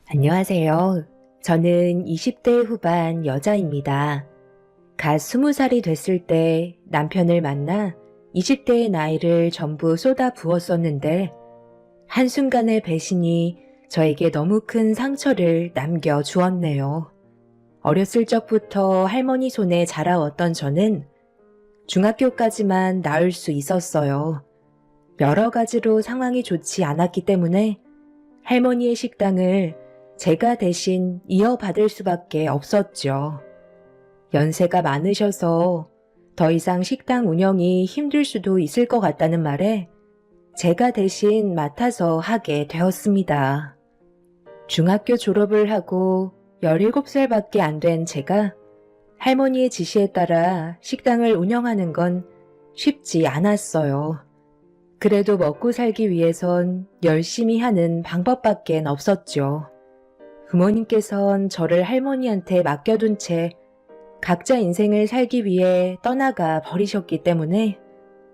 안녕하세요. 저는 20대 후반 여자입니다. 갓 20살이 됐을 때 남편을 만나 20대의 나이를 전부 쏟아 부었었는데 한순간의 배신이 저에게 너무 큰 상처를 남겨주었네요. 어렸을 적부터 할머니 손에 자라왔던 저는 중학교까지만 나을 수 있었어요. 여러 가지로 상황이 좋지 않았기 때문에 할머니의 식당을 제가 대신 이어받을 수밖에 없었죠. 연세가 많으셔서 더 이상 식당 운영이 힘들 수도 있을 것 같다는 말에 제가 대신 맡아서 하게 되었습니다. 중학교 졸업을 하고 17살밖에 안 된 제가 할머니의 지시에 따라 식당을 운영하는 건 쉽지 않았어요. 그래도 먹고 살기 위해선 열심히 하는 방법밖엔 없었죠. 부모님께선 저를 할머니한테 맡겨둔 채 각자 인생을 살기 위해 떠나가 버리셨기 때문에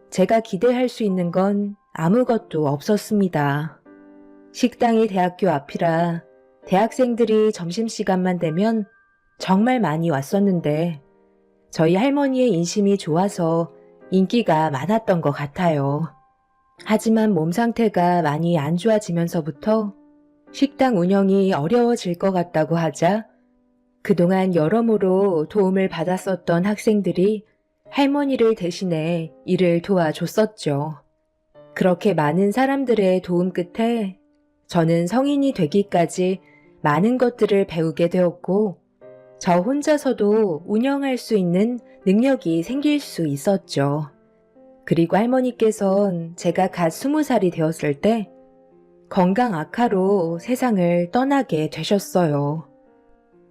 제가 기대할 수 있는 건 아무것도 없었습니다. 식당이 대학교 앞이라 대학생들이 점심시간만 되면 정말 많이 왔었는데 저희 할머니의 인심이 좋아서 인기가 많았던 것 같아요. 하지만 몸 상태가 많이 안 좋아지면서부터 식당 운영이 어려워질 것 같다고 하자 그동안 여러모로 도움을 받았었던 학생들이 할머니를 대신해 일을 도와줬었죠. 그렇게 많은 사람들의 도움 끝에 저는 성인이 되기까지 많은 것들을 배우게 되었고 저 혼자서도 운영할 수 있는 능력이 생길 수 있었죠. 그리고 할머니께선 제가 갓 20살이 되었을 때 건강 악화로 세상을 떠나게 되셨어요.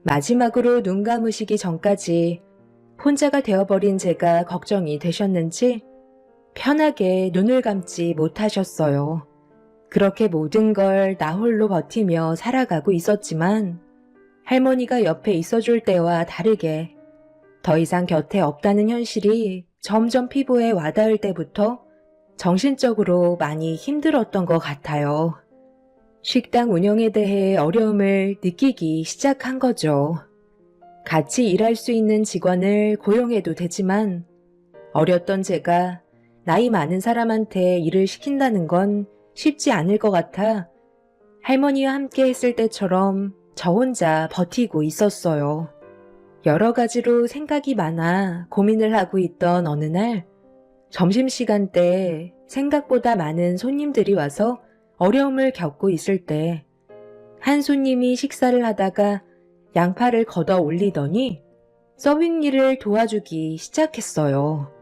마지막으로 눈 감으시기 전까지 혼자가 되어버린 제가 걱정이 되셨는지 편하게 눈을 감지 못하셨어요. 그렇게 모든 걸 나 홀로 버티며 살아가고 있었지만 할머니가 옆에 있어줄 때와 다르게 더 이상 곁에 없다는 현실이 점점 피부에 와닿을 때부터 정신적으로 많이 힘들었던 것 같아요. 식당 운영에 대해 어려움을 느끼기 시작한 거죠. 같이 일할 수 있는 직원을 고용해도 되지만 어렸던 제가 나이 많은 사람한테 일을 시킨다는 건 쉽지 않을 것 같아 할머니와 함께 했을 때처럼 저 혼자 버티고 있었어요. 여러 가지로 생각이 많아 고민을 하고 있던 어느 날 점심시간 때 생각보다 많은 손님들이 와서 어려움을 겪고 있을 때 한 손님이 식사를 하다가 양파를 걷어 올리더니 서빙 일을 도와주기 시작했어요.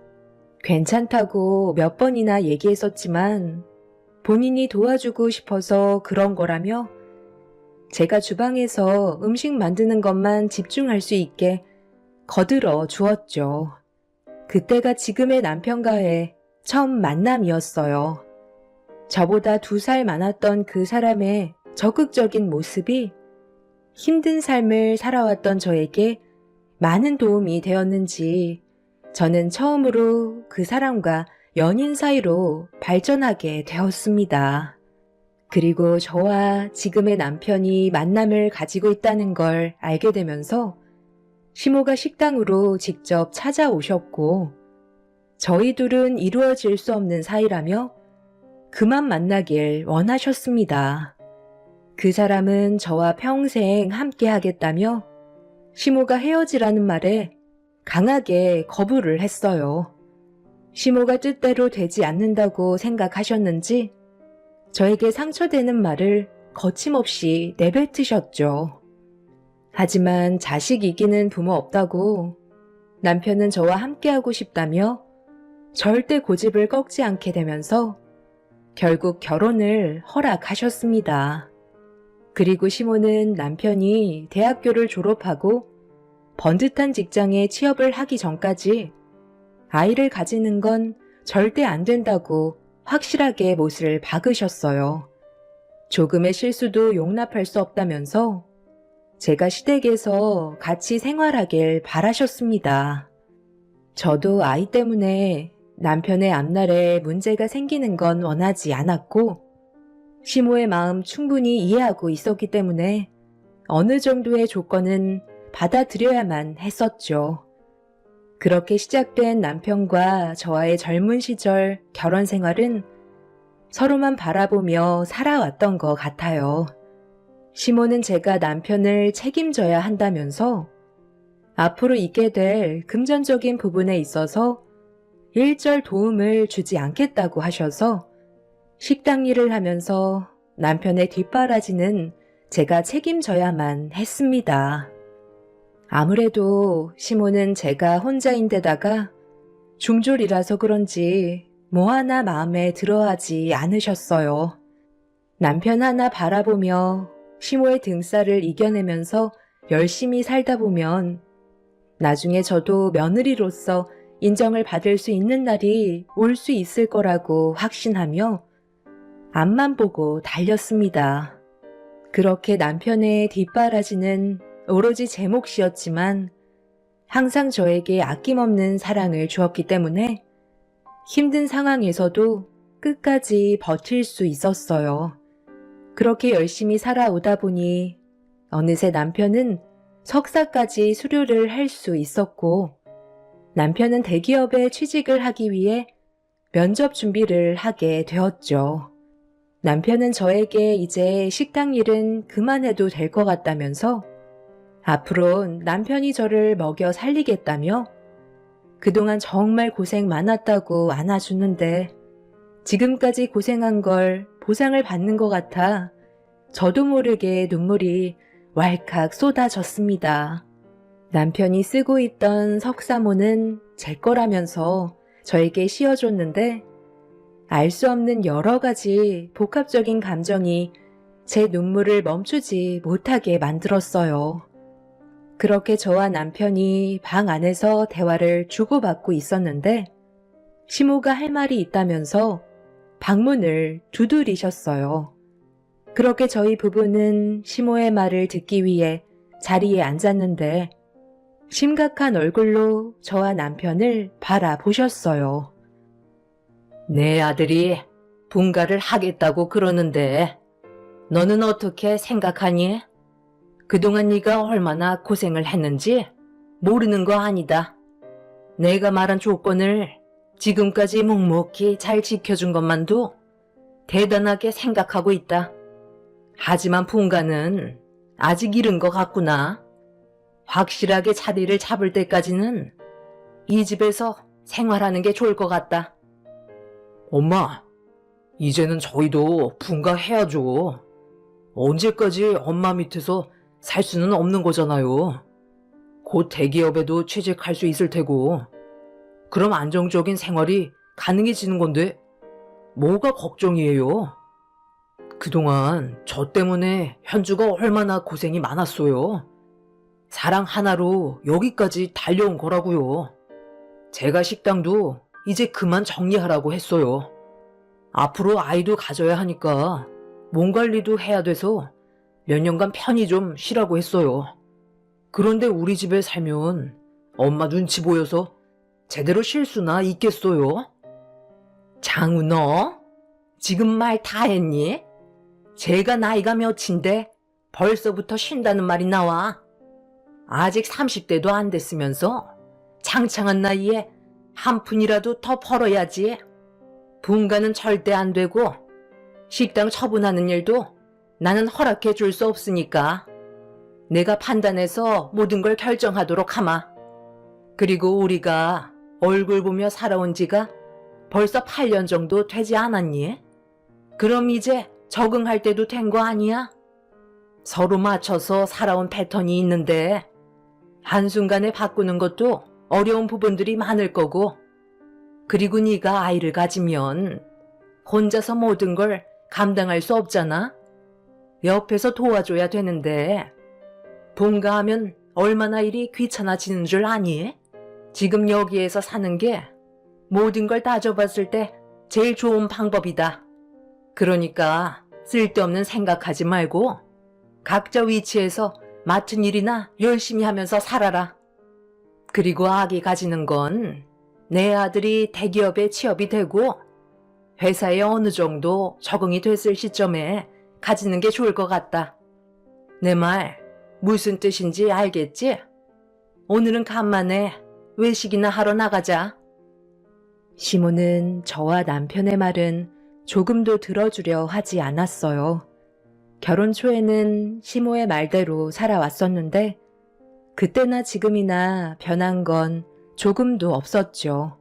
괜찮다고 몇 번이나 얘기했었지만 본인이 도와주고 싶어서 그런 거라며 제가 주방에서 음식 만드는 것만 집중할 수 있게 거들어 주었죠. 그때가 지금의 남편과의 처음 만남이었어요. 저보다 2살 많았던 그 사람의 적극적인 모습이 힘든 삶을 살아왔던 저에게 많은 도움이 되었는지 저는 처음으로 그 사람과 연인 사이로 발전하게 되었습니다. 그리고 저와 지금의 남편이 만남을 가지고 있다는 걸 알게 되면서 시모가 식당으로 직접 찾아오셨고 저희 둘은 이루어질 수 없는 사이라며 그만 만나길 원하셨습니다. 그 사람은 저와 평생 함께 하겠다며 시모가 헤어지라는 말에 강하게 거부를 했어요. 시모가 뜻대로 되지 않는다고 생각하셨는지 저에게 상처되는 말을 거침없이 내뱉으셨죠. 하지만 자식 이기는 부모 없다고 남편은 저와 함께하고 싶다며 절대 고집을 꺾지 않게 되면서 결국 결혼을 허락하셨습니다. 그리고 시모는 남편이 대학교를 졸업하고 번듯한 직장에 취업을 하기 전까지 아이를 가지는 건 절대 안 된다고 확실하게 못을 박으셨어요. 조금의 실수도 용납할 수 없다면서 제가 시댁에서 같이 생활하길 바라셨습니다. 저도 아이 때문에 남편의 앞날에 문제가 생기는 건 원하지 않았고 시모의 마음 충분히 이해하고 있었기 때문에 어느 정도의 조건은 받아들여야만 했었죠. 그렇게 시작된 남편과 저와의 젊은 시절 결혼 생활은 서로만 바라보며 살아왔던 것 같아요. 시모는 제가 남편을 책임져야 한다면서 앞으로 있게 될 금전적인 부분에 있어서 일절 도움을 주지 않겠다고 하셔서 식당 일을 하면서 남편의 뒷바라지는 제가 책임져야만 했습니다. 아무래도 시모는 제가 혼자인데다가 중졸이라서 그런지 뭐 하나 마음에 들어하지 않으셨어요. 남편 하나 바라보며 시모의 등살을 이겨내면서 열심히 살다 보면 나중에 저도 며느리로서 인정을 받을 수 있는 날이 올 수 있을 거라고 확신하며 앞만 보고 달렸습니다. 그렇게 남편의 뒷바라지는 오로지 제 몫이었지만 항상 저에게 아낌없는 사랑을 주었기 때문에 힘든 상황에서도 끝까지 버틸 수 있었어요. 그렇게 열심히 살아오다 보니 어느새 남편은 석사까지 수료를 할 수 있었고 남편은 대기업에 취직을 하기 위해 면접 준비를 하게 되었죠. 남편은 저에게 이제 식당 일은 그만해도 될 것 같다면서 앞으론 남편이 저를 먹여 살리겠다며 그동안 정말 고생 많았다고 안아주는데 지금까지 고생한 걸 보상을 받는 것 같아 저도 모르게 눈물이 왈칵 쏟아졌습니다. 남편이 쓰고 있던 석사모는 제 거라면서 저에게 씌워줬는데 알 수 없는 여러 가지 복합적인 감정이 제 눈물을 멈추지 못하게 만들었어요. 그렇게 저와 남편이 방 안에서 대화를 주고받고 있었는데 시모가 할 말이 있다면서 방문을 두드리셨어요. 그렇게 저희 부부는 시모의 말을 듣기 위해 자리에 앉았는데 심각한 얼굴로 저와 남편을 바라보셨어요. 내 아들이 분가를 하겠다고 그러는데 너는 어떻게 생각하니? 그동안 네가 얼마나 고생을 했는지 모르는 거 아니다. 내가 말한 조건을 지금까지 묵묵히 잘 지켜준 것만도 대단하게 생각하고 있다. 하지만 분가는 아직 이른 것 같구나. 확실하게 자리를 잡을 때까지는 이 집에서 생활하는 게 좋을 것 같다. 엄마, 이제는 저희도 분가해야죠. 언제까지 엄마 밑에서 살 수는 없는 거잖아요. 곧 대기업에도 취직할 수 있을 테고, 그럼 안정적인 생활이 가능해지는 건데, 뭐가 걱정이에요? 그동안 저 때문에 현주가 얼마나 고생이 많았어요. 사랑 하나로 여기까지 달려온 거라고요. 제가 식당도 이제 그만 정리하라고 했어요. 앞으로 아이도 가져야 하니까 몸 관리도 해야 돼서 몇 년간 편히 좀 쉬라고 했어요. 그런데 우리 집에 살면 엄마 눈치 보여서 제대로 쉴 수나 있겠어요? 장우 너 지금 말 다 했니? 제가 나이가 몇인데 벌써부터 쉰다는 말이 나와. 아직 30대도 안 됐으면서 창창한 나이에 한 푼이라도 더 벌어야지. 분가는 절대 안 되고 식당 처분하는 일도 나는 허락해 줄 수 없으니까 내가 판단해서 모든 걸 결정하도록 하마. 그리고 우리가 얼굴 보며 살아온 지가 벌써 8년 정도 되지 않았니? 그럼 이제 적응할 때도 된 거 아니야? 서로 맞춰서 살아온 패턴이 있는데 한순간에 바꾸는 것도 어려운 부분들이 많을 거고, 그리고 네가 아이를 가지면 혼자서 모든 걸 감당할 수 없잖아. 옆에서 도와줘야 되는데 분가하면 얼마나 일이 귀찮아지는 줄 아니? 지금 여기에서 사는 게 모든 걸 따져봤을 때 제일 좋은 방법이다. 그러니까 쓸데없는 생각하지 말고 각자 위치에서 맡은 일이나 열심히 하면서 살아라. 그리고 아기 가지는 건 내 아들이 대기업에 취업이 되고 회사에 어느 정도 적응이 됐을 시점에 가지는 게 좋을 것 같다. 내 말 무슨 뜻인지 알겠지? 오늘은 간만에 외식이나 하러 나가자. 시모는 저와 남편의 말은 조금도 들어주려 하지 않았어요. 결혼 초에는 시모의 말대로 살아왔었는데 그때나 지금이나 변한 건 조금도 없었죠.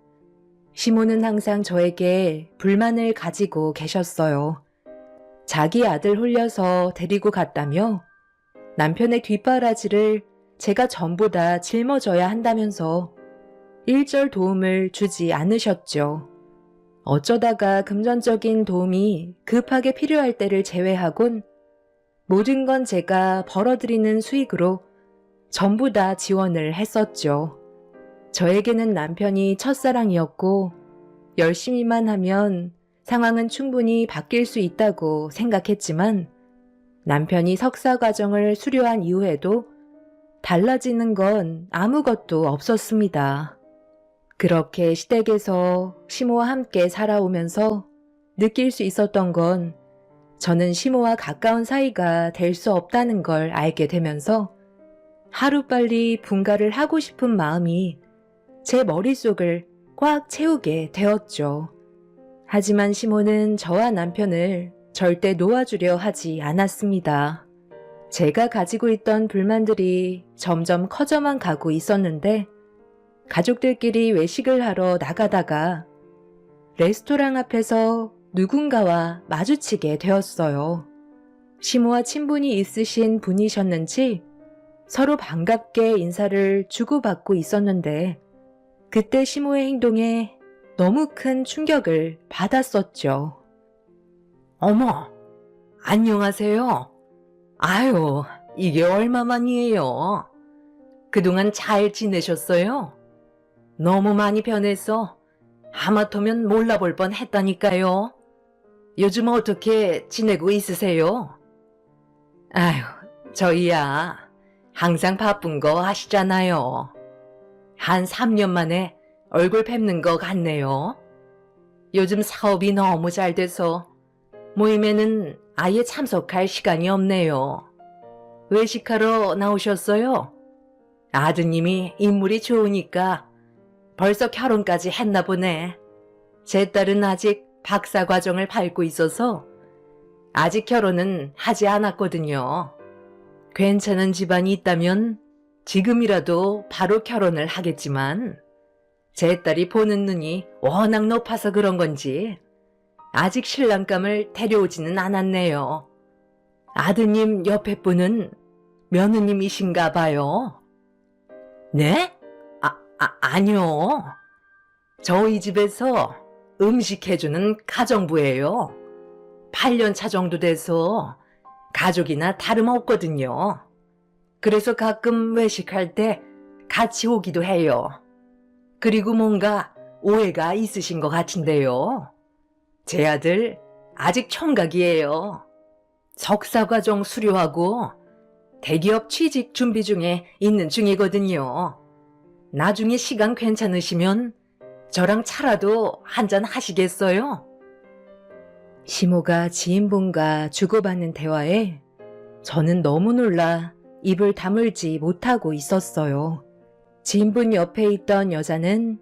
시모는 항상 저에게 불만을 가지고 계셨어요. 자기 아들 홀려서 데리고 갔다며 남편의 뒷바라지를 제가 전부 다 짊어져야 한다면서 일절 도움을 주지 않으셨죠. 어쩌다가 금전적인 도움이 급하게 필요할 때를 제외하곤 모든 건 제가 벌어들이는 수익으로 전부 다 지원을 했었죠. 저에게는 남편이 첫사랑이었고 열심히만 하면 상황은 충분히 바뀔 수 있다고 생각했지만 남편이 석사 과정을 수료한 이후에도 달라지는 건 아무것도 없었습니다. 그렇게 시댁에서 시모와 함께 살아오면서 느낄 수 있었던 건 저는 시모와 가까운 사이가 될 수 없다는 걸 알게 되면서 하루빨리 분가를 하고 싶은 마음이 제 머릿속을 꽉 채우게 되었죠. 하지만 시모는 저와 남편을 절대 놓아주려 하지 않았습니다. 제가 가지고 있던 불만들이 점점 커져만 가고 있었는데 가족들끼리 외식을 하러 나가다가 레스토랑 앞에서 누군가와 마주치게 되었어요. 시모와 친분이 있으신 분이셨는지 서로 반갑게 인사를 주고받고 있었는데 그때 시모의 행동에 너무 큰 충격을 받았었죠. 어머, 안녕하세요. 아유, 이게 얼마만이에요? 그동안 잘 지내셨어요? 너무 많이 변해서 하마터면 몰라볼 뻔 했다니까요. 요즘 어떻게 지내고 있으세요? 아유, 저희야 항상 바쁜 거 아시잖아요. 한 3년 만에 얼굴 뵙는 것 같네요. 요즘 사업이 너무 잘 돼서 모임에는 아예 참석할 시간이 없네요. 외식하러 나오셨어요? 아드님이 인물이 좋으니까 벌써 결혼까지 했나 보네. 제 딸은 아직 박사 과정을 밟고 있어서 아직 결혼은 하지 않았거든요. 괜찮은 집안이 있다면 지금이라도 바로 결혼을 하겠지만 제 딸이 보는 눈이 워낙 높아서 그런 건지 아직 신랑감을 데려오지는 않았네요. 아드님 옆에 분은 며느님이신가 봐요. 네? 아니요. 저희 집에서 음식 해주는 가정부예요. 8년 차 정도 돼서 가족이나 다름없거든요. 그래서 가끔 외식할 때 같이 오기도 해요. 그리고 뭔가 오해가 있으신 것 같은데요. 제 아들 아직 총각이에요. 석사과정 수료하고 대기업 취직 준비 중에 있는 중이거든요. 나중에 시간 괜찮으시면 저랑 차라도 한잔 하시겠어요? 시모가 지인분과 주고받는 대화에 저는 너무 놀라 입을 다물지 못하고 있었어요. 지인분 옆에 있던 여자는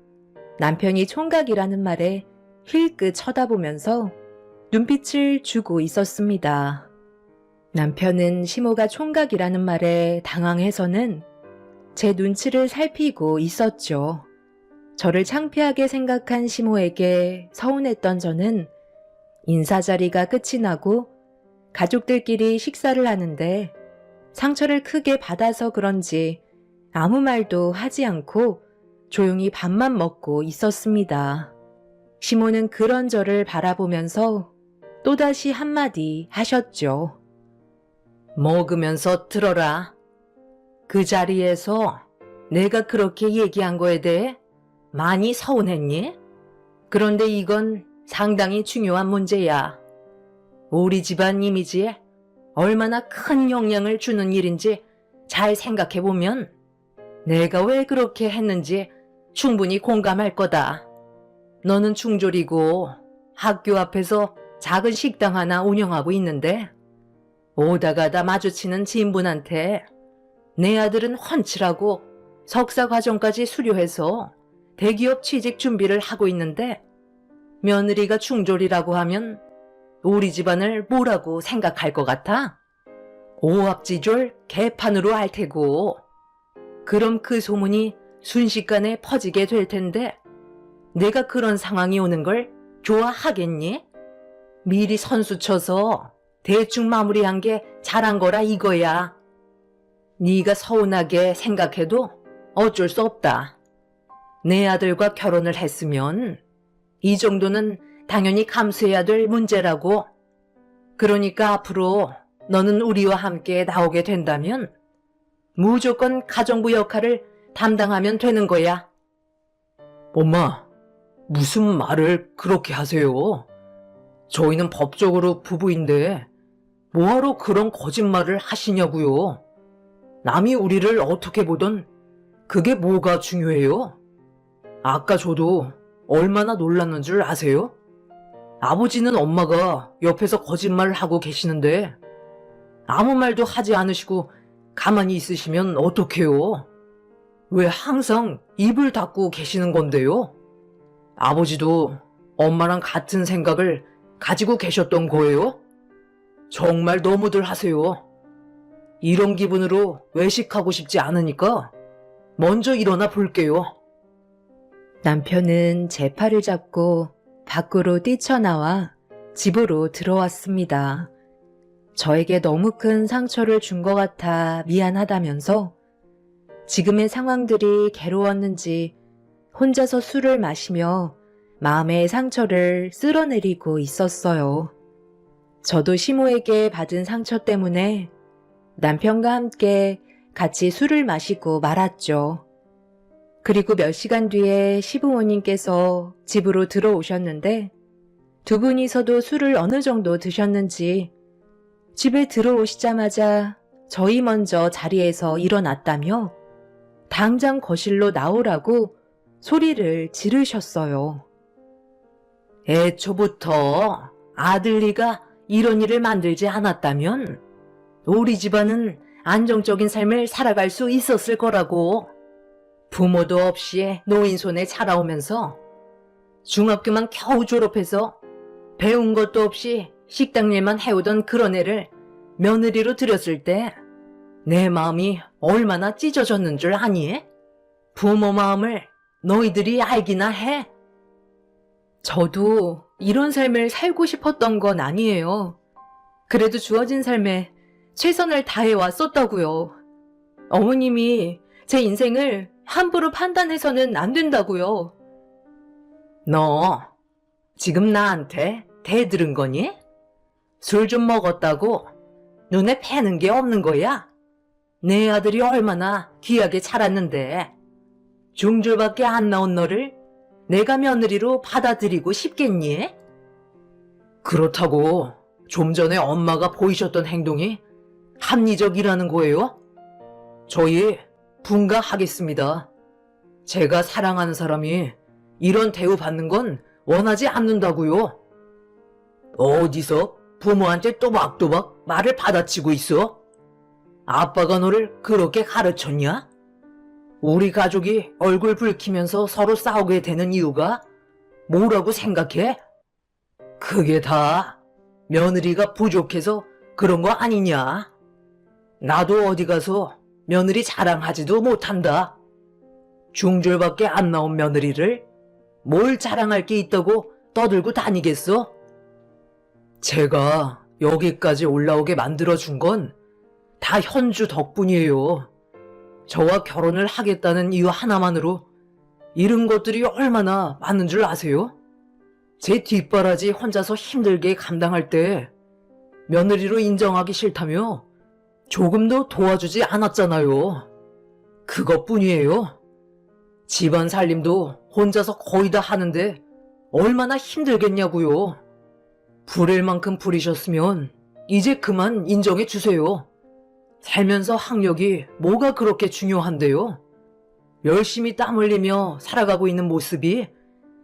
남편이 총각이라는 말에 힐끗 쳐다보면서 눈빛을 주고 있었습니다. 남편은 시모가 총각이라는 말에 당황해서는 제 눈치를 살피고 있었죠. 저를 창피하게 생각한 시모에게 서운했던 저는 인사 자리가 끝이 나고 가족들끼리 식사를 하는데 상처를 크게 받아서 그런지 아무 말도 하지 않고 조용히 밥만 먹고 있었습니다. 시모는 그런 저를 바라보면서 또다시 한마디 하셨죠. 먹으면서 들어라. 그 자리에서 내가 그렇게 얘기한 거에 대해 많이 서운했니? 그런데 이건 상당히 중요한 문제야. 우리 집안 이미지에 얼마나 큰 영향을 주는 일인지 잘 생각해보면 내가 왜 그렇게 했는지 충분히 공감할 거다. 너는 중졸이고 학교 앞에서 작은 식당 하나 운영하고 있는데 오다 가다 마주치는 지인분한테 내 아들은 훤칠하고 석사 과정까지 수료해서 대기업 취직 준비를 하고 있는데 며느리가 중졸이라고 하면 우리 집안을 뭐라고 생각할 것 같아? 오합지졸 개판으로 알 테고. 그럼 그 소문이 순식간에 퍼지게 될 텐데 내가 그런 상황이 오는 걸 좋아하겠니? 미리 선수 쳐서 대충 마무리한 게 잘한 거라 이거야. 네가 서운하게 생각해도 어쩔 수 없다. 내 아들과 결혼을 했으면 이 정도는 당연히 감수해야 될 문제라고. 그러니까 앞으로 너는 우리와 함께 나오게 된다면 무조건 가정부 역할을 담당하면 되는 거야. 엄마, 무슨 말을 그렇게 하세요? 저희는 법적으로 부부인데 뭐하러 그런 거짓말을 하시냐고요. 남이 우리를 어떻게 보던 그게 뭐가 중요해요? 아까 저도 얼마나 놀랐는 줄 아세요? 아버지는 엄마가 옆에서 거짓말을 하고 계시는데 아무 말도 하지 않으시고 가만히 있으시면 어떡해요? 왜 항상 입을 닫고 계시는 건데요? 아버지도 엄마랑 같은 생각을 가지고 계셨던 거예요? 정말 너무들 하세요. 이런 기분으로 외식하고 싶지 않으니까 먼저 일어나 볼게요. 남편은 제 팔을 잡고 밖으로 뛰쳐나와 집으로 들어왔습니다. 저에게 너무 큰 상처를 준 것 같아 미안하다면서 지금의 상황들이 괴로웠는지 혼자서 술을 마시며 마음의 상처를 쓸어내리고 있었어요. 저도 시모에게 받은 상처 때문에 남편과 함께 같이 술을 마시고 말았죠. 그리고 몇 시간 뒤에 시부모님께서 집으로 들어오셨는데 두 분이서도 술을 어느 정도 드셨는지 집에 들어오시자마자 저희 먼저 자리에서 일어났다며 당장 거실로 나오라고 소리를 지르셨어요. 애초부터 아들리가 이런 일을 만들지 않았다면 우리 집안은 안정적인 삶을 살아갈 수 있었을 거라고. 부모도 없이 노인 손에 자라오면서 중학교만 겨우 졸업해서 배운 것도 없이 식당 일만 해오던 그런 애를 며느리로 들였을 때 내 마음이 얼마나 찢어졌는 줄 아니? 부모 마음을 너희들이 알기나 해? 저도 이런 삶을 살고 싶었던 건 아니에요. 그래도 주어진 삶에 최선을 다해 왔었다고요. 어머님이 제 인생을 함부로 판단해서는 안 된다고요. 너 지금 나한테 대들은 거니? 술 좀 먹었다고 눈에 패는 게 없는 거야? 내 아들이 얼마나 귀하게 자랐는데 중졸밖에 안 나온 너를 내가 며느리로 받아들이고 싶겠니? 그렇다고 좀 전에 엄마가 보이셨던 행동이 합리적이라는 거예요? 저희 분가하겠습니다. 제가 사랑하는 사람이 이런 대우 받는 건 원하지 않는다고요. 어디서 부모한테 또박또박 말을 받아치고 있어? 아빠가 너를 그렇게 가르쳤냐? 우리 가족이 얼굴 붉히면서 서로 싸우게 되는 이유가 뭐라고 생각해? 그게 다 며느리가 부족해서 그런 거 아니냐? 나도 어디 가서 며느리 자랑하지도 못한다. 중졸밖에 안 나온 며느리를 뭘 자랑할 게 있다고 떠들고 다니겠어? 제가 여기까지 올라오게 만들어준 건 다 현주 덕분이에요. 저와 결혼을 하겠다는 이유 하나만으로 이런 것들이 얼마나 많은 줄 아세요? 제 뒷바라지 혼자서 힘들게 감당할 때 며느리로 인정하기 싫다며 조금도 도와주지 않았잖아요. 그것뿐이에요. 집안 살림도 혼자서 거의 다 하는데 얼마나 힘들겠냐고요. 부릴 만큼 부리셨으면 이제 그만 인정해 주세요. 살면서 학력이 뭐가 그렇게 중요한데요? 열심히 땀 흘리며 살아가고 있는 모습이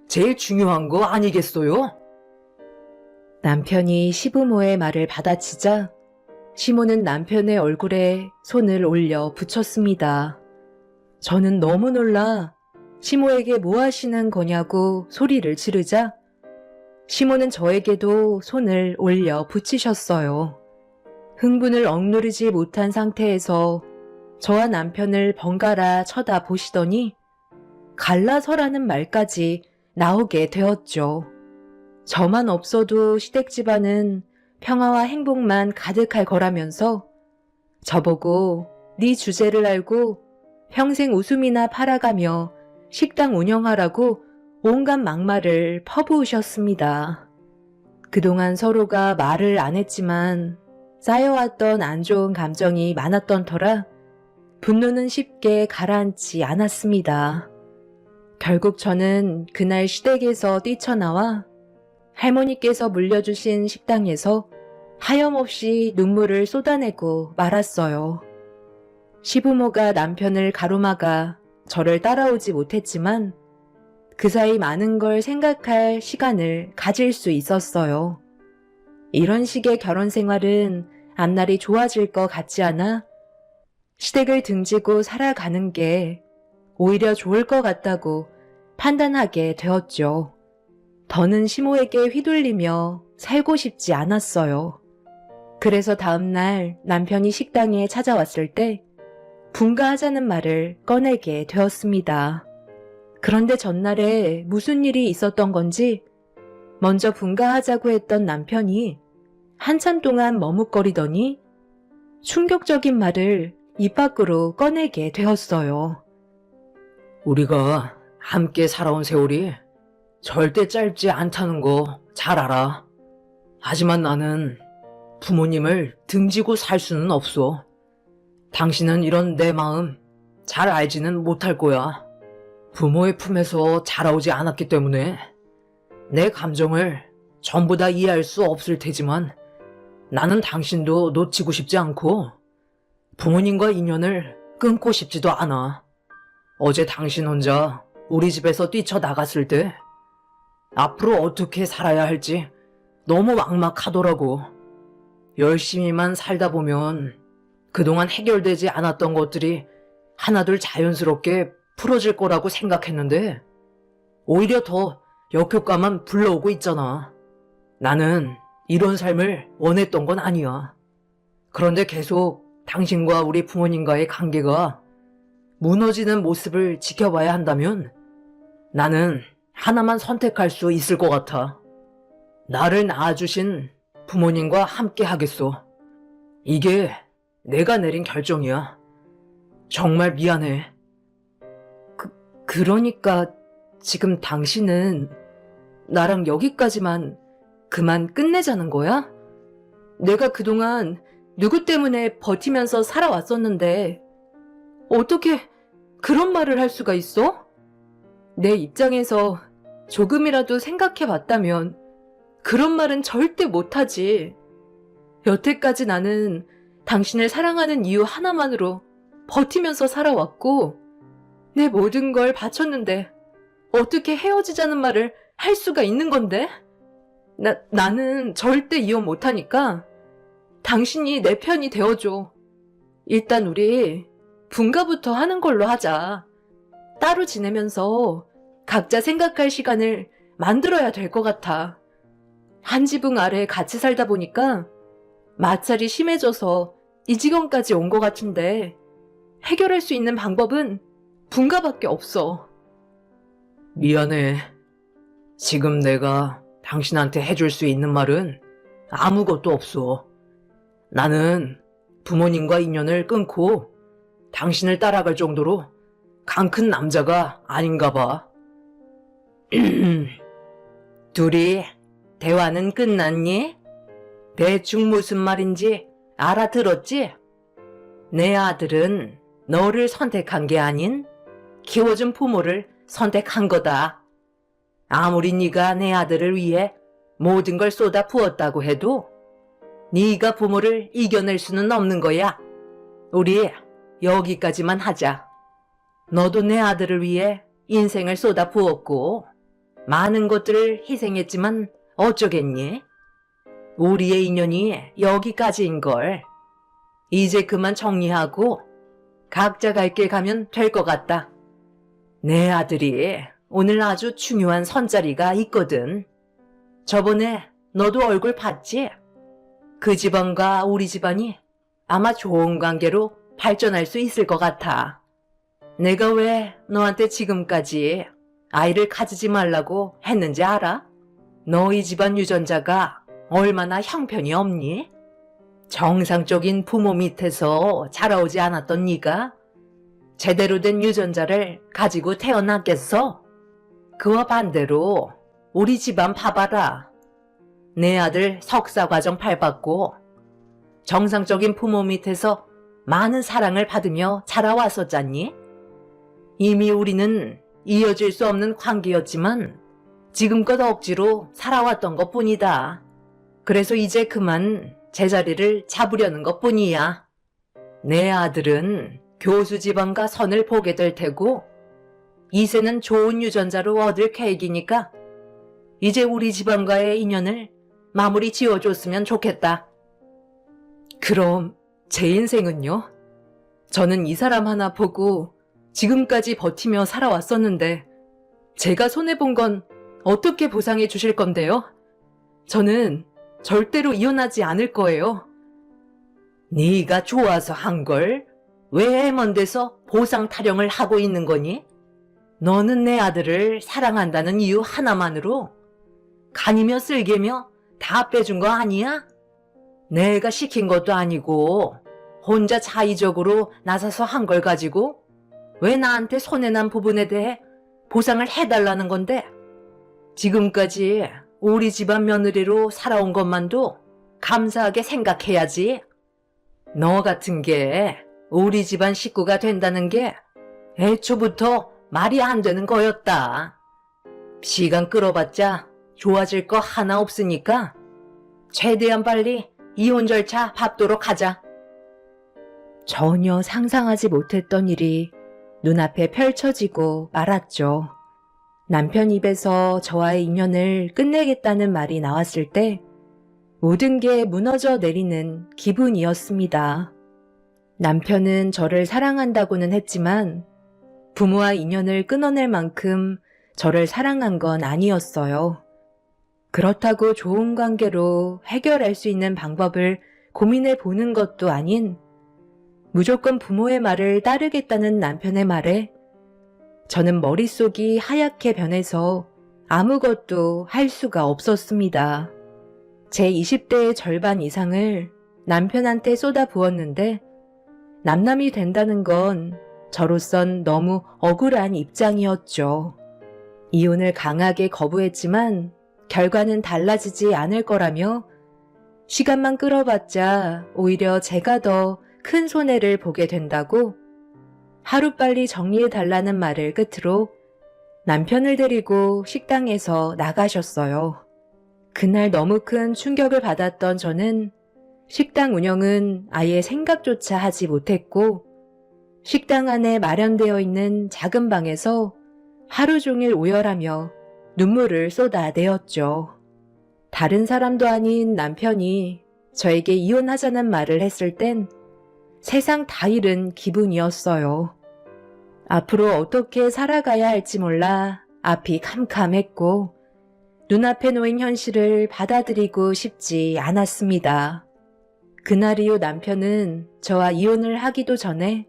제일 중요한 거 아니겠어요? 남편이 시부모의 말을 받아치자 시모는 남편의 얼굴에 손을 올려 붙였습니다. 저는 너무 놀라 시모에게 뭐 하시는 거냐고 소리를 지르자 시모는 저에게도 손을 올려 붙이셨어요. 흥분을 억누르지 못한 상태에서 저와 남편을 번갈아 쳐다보시더니 갈라서라는 말까지 나오게 되었죠. 저만 없어도 시댁 집안은 평화와 행복만 가득할 거라면서 저보고 네 주제를 알고 평생 웃음이나 팔아가며 식당 운영하라고 온갖 막말을 퍼부으셨습니다. 그동안 서로가 말을 안 했지만 쌓여왔던 안 좋은 감정이 많았던 터라 분노는 쉽게 가라앉지 않았습니다. 결국 저는 그날 시댁에서 뛰쳐나와 할머니께서 물려주신 식당에서 하염없이 눈물을 쏟아내고 말았어요. 시부모가 남편을 가로막아 저를 따라오지 못했지만 그 사이 많은 걸 생각할 시간을 가질 수 있었어요. 이런 식의 결혼 생활은 앞날이 좋아질 것 같지 않아 시댁을 등지고 살아가는 게 오히려 좋을 것 같다고 판단하게 되었죠. 더는 시모에게 휘둘리며 살고 싶지 않았어요. 그래서 다음날 남편이 식당에 찾아왔을 때 분가하자는 말을 꺼내게 되었습니다. 그런데 전날에 무슨 일이 있었던 건지 먼저 분가하자고 했던 남편이 한참 동안 머뭇거리더니 충격적인 말을 입 밖으로 꺼내게 되었어요. 우리가 함께 살아온 세월이 절대 짧지 않다는 거 잘 알아. 하지만 나는 부모님을 등지고 살 수는 없어. 당신은 이런 내 마음 잘 알지는 못할 거야. 부모의 품에서 자라오지 않았기 때문에 내 감정을 전부 다 이해할 수 없을 테지만 나는 당신도 놓치고 싶지 않고 부모님과 인연을 끊고 싶지도 않아. 어제 당신 혼자 우리 집에서 뛰쳐나갔을 때 앞으로 어떻게 살아야 할지 너무 막막하더라고. 열심히만 살다 보면 그동안 해결되지 않았던 것들이 하나둘 자연스럽게 풀어질 거라고 생각했는데 오히려 더 역효과만 불러오고 있잖아. 나는 이런 삶을 원했던 건 아니야. 그런데 계속 당신과 우리 부모님과의 관계가 무너지는 모습을 지켜봐야 한다면 나는 하나만 선택할 수 있을 것 같아. 나를 낳아주신 부모님과 함께 하겠어. 이게 내가 내린 결정이야. 정말 미안해. 그러니까 지금 당신은 나랑 여기까지만 그만 끝내자는 거야? 내가 그동안 누구 때문에 버티면서 살아왔었는데 어떻게 그런 말을 할 수가 있어? 내 입장에서 조금이라도 생각해 봤다면 그런 말은 절대 못하지. 여태까지 나는 당신을 사랑하는 이유 하나만으로 버티면서 살아왔고 내 모든 걸 바쳤는데 어떻게 헤어지자는 말을 할 수가 있는 건데? 나는 절대 이혼 못하니까 당신이 내 편이 되어줘. 일단 우리 분가부터 하는 걸로 하자. 따로 지내면서 각자 생각할 시간을 만들어야 될 것 같아. 한 지붕 아래 같이 살다 보니까 마찰이 심해져서 이 지경까지 온 것 같은데 해결할 수 있는 방법은 분가밖에 없어. 미안해. 지금 내가 당신한테 해줄 수 있는 말은 아무것도 없어. 나는 부모님과 인연을 끊고 당신을 따라갈 정도로 강 큰 남자가 아닌가 봐. 둘이 대화는 끝났니? 대충 무슨 말인지 알아들었지? 내 아들은 너를 선택한 게 아닌 키워준 부모를 선택한 거다. 아무리 네가 내 아들을 위해 모든 걸 쏟아 부었다고 해도 네가 부모를 이겨낼 수는 없는 거야. 우리 여기까지만 하자. 너도 내 아들을 위해 인생을 쏟아 부었고 많은 것들을 희생했지만 어쩌겠니? 우리의 인연이 여기까지인걸. 이제 그만 정리하고 각자 갈 길 가면 될 것 같다. 내 아들이 오늘 아주 중요한 선자리가 있거든. 저번에 너도 얼굴 봤지? 그 집안과 우리 집안이 아마 좋은 관계로 발전할 수 있을 것 같아. 내가 왜 너한테 지금까지 아이를 가지지 말라고 했는지 알아? 너희 집안 유전자가 얼마나 형편이 없니? 정상적인 부모 밑에서 자라오지 않았던 네가 제대로 된 유전자를 가지고 태어났겠어? 그와 반대로 우리 집안 봐봐라. 내 아들 석사과정 밟았고 정상적인 부모 밑에서 많은 사랑을 받으며 자라왔었잖니? 이미 우리는 이어질 수 없는 관계였지만 지금껏 억지로 살아왔던 것뿐이다. 그래서 이제 그만 제자리를 잡으려는 것뿐이야. 내 아들은 교수 집안과 선을 보게 될 테고 이세는 좋은 유전자로 얻을 계획이니까 이제 우리 집안과의 인연을 마무리 지어줬으면 좋겠다. 그럼 제 인생은요? 저는 이 사람 하나 보고 지금까지 버티며 살아왔었는데 제가 손해본 건 어떻게 보상해 주실 건데요? 저는 절대로 이혼하지 않을 거예요. 네가 좋아서 한 걸 왜 먼 데서 보상 타령을 하고 있는 거니? 너는 내 아들을 사랑한다는 이유 하나만으로 간이며 쓸개며 다 빼준 거 아니야? 내가 시킨 것도 아니고 혼자 자의적으로 나서서 한 걸 가지고 왜 나한테 손해난 부분에 대해 보상을 해달라는 건데? 지금까지 우리 집안 며느리로 살아온 것만도 감사하게 생각해야지. 너 같은 게 우리 집안 식구가 된다는 게 애초부터 말이 안 되는 거였다. 시간 끌어봤자 좋아질 거 하나 없으니까 최대한 빨리 이혼 절차 밟도록 하자. 전혀 상상하지 못했던 일이 눈앞에 펼쳐지고 말았죠. 남편 입에서 저와의 인연을 끝내겠다는 말이 나왔을 때 모든 게 무너져 내리는 기분이었습니다. 남편은 저를 사랑한다고는 했지만 부모와 인연을 끊어낼 만큼 저를 사랑한 건 아니었어요. 그렇다고 좋은 관계로 해결할 수 있는 방법을 고민해 보는 것도 아닌 무조건 부모의 말을 따르겠다는 남편의 말에 저는 머릿속이 하얗게 변해서 아무것도 할 수가 없었습니다. 제 20대의 절반 이상을 남편한테 쏟아부었는데 남남이 된다는 건 저로선 너무 억울한 입장이었죠. 이혼을 강하게 거부했지만 결과는 달라지지 않을 거라며 시간만 끌어봤자 오히려 제가 더 큰 손해를 보게 된다고 하루빨리 정리해달라는 말을 끝으로 남편을 데리고 식당에서 나가셨어요. 그날 너무 큰 충격을 받았던 저는 식당 운영은 아예 생각조차 하지 못했고 식당 안에 마련되어 있는 작은 방에서 하루 종일 오열하며 눈물을 쏟아내었죠. 다른 사람도 아닌 남편이 저에게 이혼하자는 말을 했을 땐 세상 다 잃은 기분이었어요. 앞으로 어떻게 살아가야 할지 몰라 앞이 캄캄했고 눈앞에 놓인 현실을 받아들이고 싶지 않았습니다. 그날 이후 남편은 저와 이혼을 하기도 전에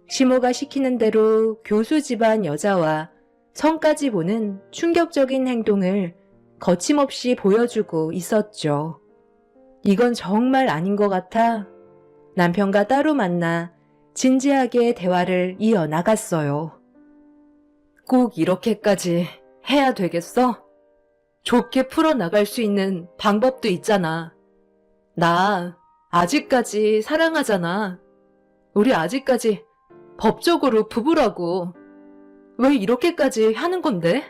시모가 시키는 대로 교수 집안 여자와 성까지 보는 충격적인 행동을 거침없이 보여주고 있었죠. 이건 정말 아닌 것 같아 남편과 따로 만나 진지하게 대화를 이어나갔어요. 꼭 이렇게까지 해야 되겠어? 좋게 풀어나갈 수 있는 방법도 있잖아. 나 아직까지 사랑하잖아. 우리 아직까지 법적으로 부부라고. 왜 이렇게까지 하는 건데?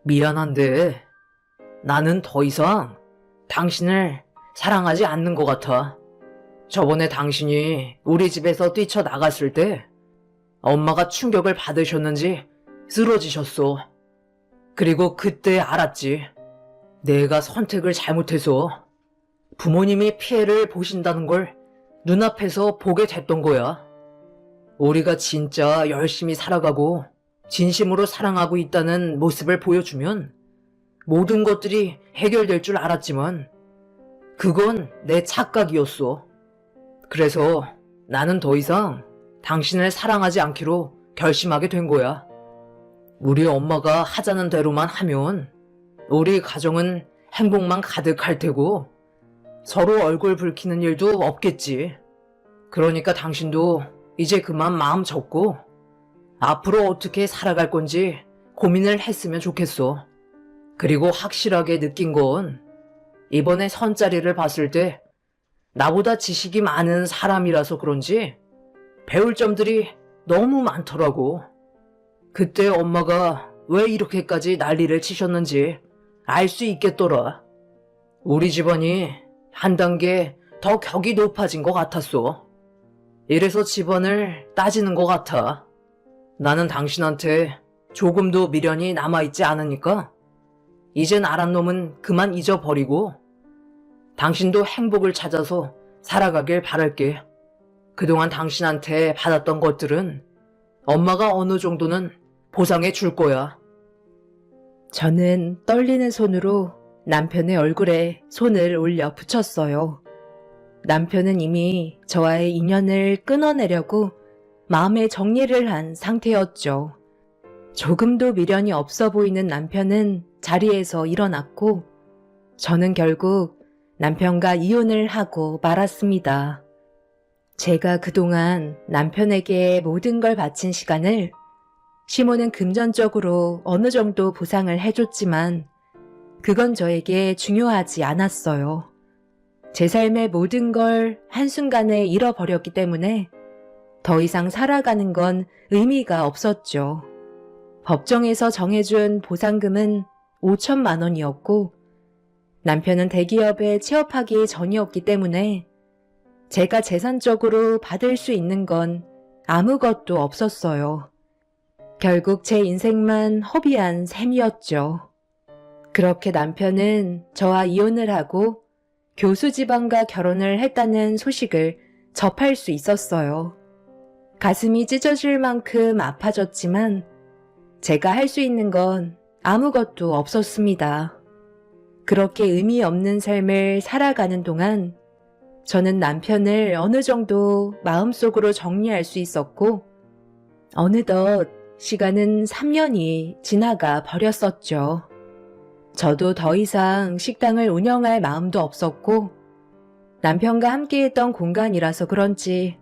미안한데 나는 더 이상 당신을 사랑하지 않는 것 같아. 저번에 당신이 우리 집에서 뛰쳐나갔을 때 엄마가 충격을 받으셨는지 쓰러지셨어. 그리고 그때 알았지. 내가 선택을 잘못해서 부모님이 피해를 보신다는 걸 눈앞에서 보게 됐던 거야. 우리가 진짜 열심히 살아가고 진심으로 사랑하고 있다는 모습을 보여주면 모든 것들이 해결될 줄 알았지만 그건 내 착각이었어. 그래서 나는 더 이상 당신을 사랑하지 않기로 결심하게 된 거야. 우리 엄마가 하자는 대로만 하면 우리 가정은 행복만 가득할 테고 서로 얼굴 붉히는 일도 없겠지. 그러니까 당신도 이제 그만 마음 접고 앞으로 어떻게 살아갈 건지 고민을 했으면 좋겠어. 그리고 확실하게 느낀 건 이번에 선자리를 봤을 때 나보다 지식이 많은 사람이라서 그런지 배울 점들이 너무 많더라고. 그때 엄마가 왜 이렇게까지 난리를 치셨는지 알 수 있겠더라. 우리 집안이 한 단계 더 격이 높아진 것 같았어. 이래서 집안을 따지는 것 같아. 나는 당신한테 조금도 미련이 남아있지 않으니까 이젠 알한 놈은 그만 잊어버리고 당신도 행복을 찾아서 살아가길 바랄게. 그동안 당신한테 받았던 것들은 엄마가 어느 정도는 보상해 줄 거야. 저는 떨리는 손으로 남편의 얼굴에 손을 올려 붙였어요. 남편은 이미 저와의 인연을 끊어내려고 마음의 정리를 한 상태였죠. 조금도 미련이 없어 보이는 남편은 자리에서 일어났고 저는 결국 남편과 이혼을 하고 말았습니다. 제가 그동안 남편에게 모든 걸 바친 시간을 시모는 금전적으로 어느 정도 보상을 해줬지만 그건 저에게 중요하지 않았어요. 제 삶의 모든 걸 한순간에 잃어버렸기 때문에 더 이상 살아가는 건 의미가 없었죠. 법정에서 정해준 보상금은 5천만 원이었고 남편은 대기업에 취업하기 전이었기 때문에 제가 재산적으로 받을 수 있는 건 아무것도 없었어요. 결국 제 인생만 허비한 셈이었죠. 그렇게 남편은 저와 이혼을 하고 교수 집안과 결혼을 했다는 소식을 접할 수 있었어요. 가슴이 찢어질 만큼 아파졌지만 제가 할 수 있는 건 아무것도 없었습니다. 그렇게 의미 없는 삶을 살아가는 동안 저는 남편을 어느 정도 마음속으로 정리할 수 있었고 어느덧 시간은 3년이 지나가 버렸었죠. 저도 더 이상 식당을 운영할 마음도 없었고 남편과 함께했던 공간이라서 그런지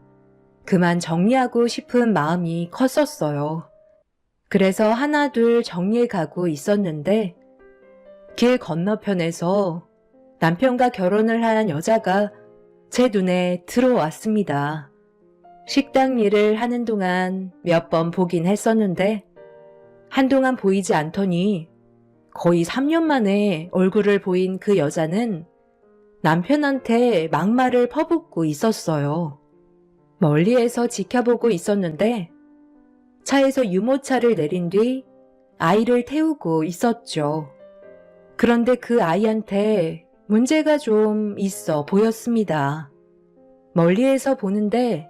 그만 정리하고 싶은 마음이 컸었어요. 그래서 하나둘 정리해가고 있었는데 길 건너편에서 남편과 결혼을 한 여자가 제 눈에 들어왔습니다. 식당 일을 하는 동안 몇 번 보긴 했었는데 한동안 보이지 않더니 거의 3년 만에 얼굴을 보인 그 여자는 남편한테 막말을 퍼붓고 있었어요. 멀리에서 지켜보고 있었는데 차에서 유모차를 내린 뒤 아이를 태우고 있었죠. 그런데 그 아이한테 문제가 좀 있어 보였습니다. 멀리에서 보는데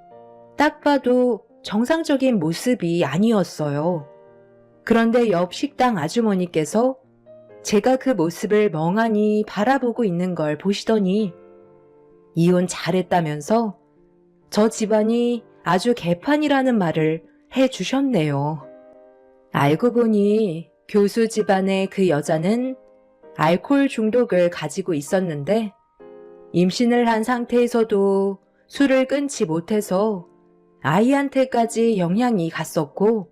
딱 봐도 정상적인 모습이 아니었어요. 그런데 옆 식당 아주머니께서 제가 그 모습을 멍하니 바라보고 있는 걸 보시더니 이혼 잘했다면서 저 집안이 아주 개판이라는 말을 해주셨네요. 알고 보니 교수 집안의 그 여자는 알코올 중독을 가지고 있었는데 임신을 한 상태에서도 술을 끊지 못해서 아이한테까지 영향이 갔었고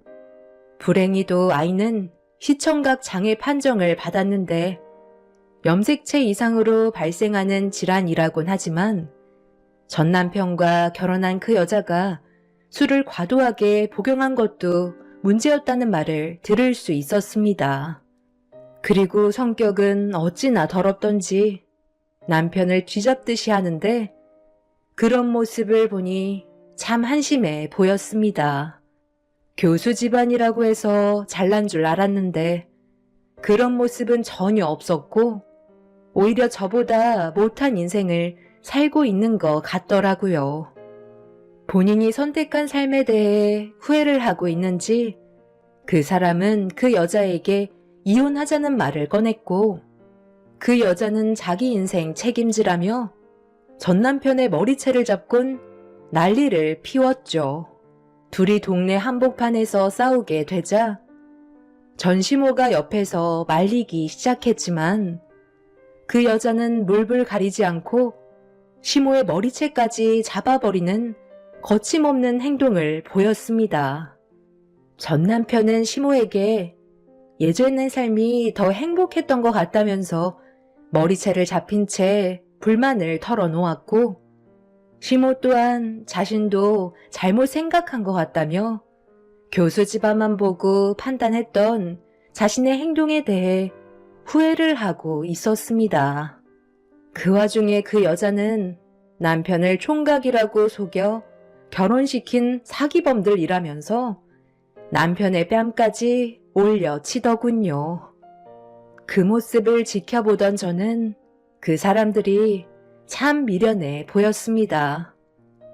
불행히도 아이는 시청각 장애 판정을 받았는데 염색체 이상으로 발생하는 질환이라곤 하지만 전 남편과 결혼한 그 여자가 술을 과도하게 복용한 것도 문제였다는 말을 들을 수 있었습니다. 그리고 성격은 어찌나 더럽던지 남편을 쥐잡듯이 하는데 그런 모습을 보니 참 한심해 보였습니다. 교수 집안이라고 해서 잘난 줄 알았는데 그런 모습은 전혀 없었고 오히려 저보다 못한 인생을 살고 있는 것 같더라고요. 본인이 선택한 삶에 대해 후회를 하고 있는지 그 사람은 그 여자에게 이혼하자는 말을 꺼냈고 그 여자는 자기 인생 책임지라며 전 남편의 머리채를 잡곤 난리를 피웠죠. 둘이 동네 한복판에서 싸우게 되자 전시모가 옆에서 말리기 시작했지만 그 여자는 물불 가리지 않고 시모의 머리채까지 잡아버리는 거침없는 행동을 보였습니다. 전 남편은 시모에게 예전의 삶이 더 행복했던 것 같다면서 머리채를 잡힌 채 불만을 털어놓았고 시모 또한 자신도 잘못 생각한 것 같다며 교수 집안만 보고 판단했던 자신의 행동에 대해 후회를 하고 있었습니다. 그 와중에 그 여자는 남편을 총각이라고 속여 결혼시킨 사기범들이라면서 남편의 뺨까지 올려치더군요. 그 모습을 지켜보던 저는 그 사람들이 참 미련해 보였습니다.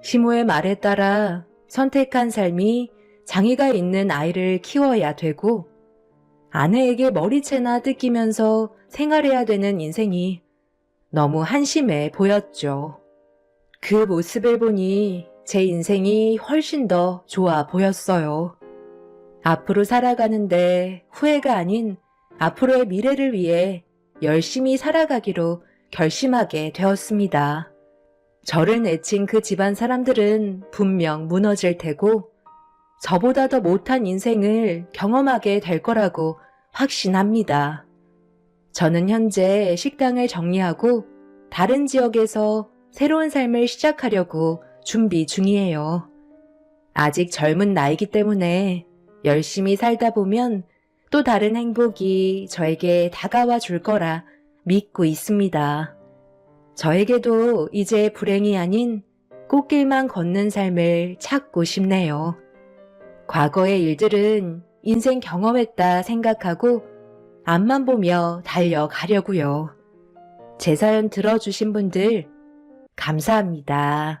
시모의 말에 따라 선택한 삶이 장애가 있는 아이를 키워야 되고 아내에게 머리채나 뜯기면서 생활해야 되는 인생이 너무 한심해 보였죠. 그 모습을 보니 제 인생이 훨씬 더 좋아 보였어요. 앞으로 살아가는데 후회가 아닌 앞으로의 미래를 위해 열심히 살아가기로 결심하게 되었습니다. 저를 내친 그 집안 사람들은 분명 무너질 테고 저보다 더 못한 인생을 경험하게 될 거라고 확신합니다. 저는 현재 식당을 정리하고 다른 지역에서 새로운 삶을 시작하려고 준비 중이에요. 아직 젊은 나이기 때문에 열심히 살다 보면 또 다른 행복이 저에게 다가와 줄 거라 믿고 있습니다. 저에게도 이제 불행이 아닌 꽃길만 걷는 삶을 찾고 싶네요. 과거의 일들은 인생 경험했다 생각하고 앞만 보며 달려가려고요. 제 사연 들어주신 분들 감사합니다.